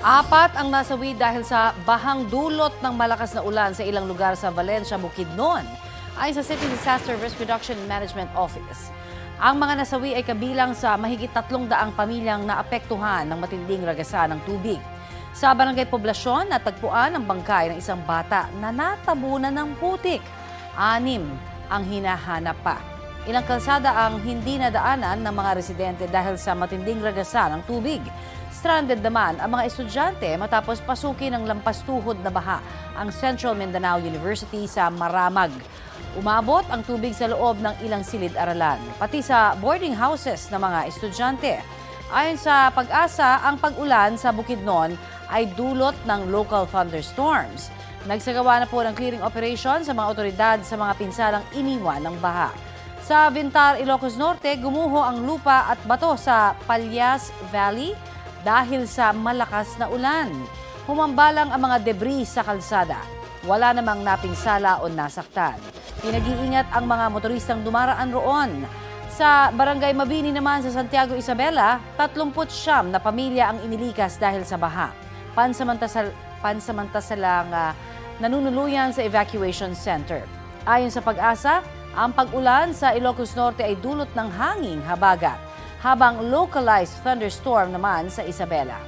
Apat ang nasawi dahil sa bahang dulot ng malakas na ulan sa ilang lugar sa Valencia, Bukidnon, ayon sa City Disaster Risk Reduction and Management Office. Ang mga nasawi ay kabilang sa mahigit 300 pamilyang naapektuhan ng matinding ragasa ng tubig. Sa Barangay Poblasyon, natagpuan ang bangkay ng isang bata na natabunan ng putik. 6 ang hinahanap pa. Ilang kalsada ang hindi nadaanan ng mga residente dahil sa matinding ragasa ng tubig. Stranded naman ang mga estudyante matapos pasukin ng lampas tuhod na baha ang Central Mindanao University sa Maramag. Umabot ang tubig sa loob ng ilang silid-aralan, pati sa boarding houses ng mga estudyante. Ayon sa Pag-asa, ang pag-ulan sa Bukidnon ay dulot ng local thunderstorms. Nagsagawa na po ng clearing operation sa mga otoridad sa mga pinsalang iniwan ng baha. Sa Vintar, Ilocos Norte, gumuho ang lupa at bato sa Palyas Valley dahil sa malakas na ulan. Humambalang ang mga debris sa kalsada. Wala namang napinsala o nasaktan. Pinag-iingat ang mga motoristang dumaraan roon. Sa Barangay Mabini naman sa Santiago, Isabela, 39 na pamilya ang inilikas dahil sa baha. Pansamantalang nanunuluyan sa evacuation center. Ayon sa Pag-asa, ang pag-ulan sa Ilocos Norte ay dulot ng hanging habagat, habang localized thunderstorm naman sa Isabela.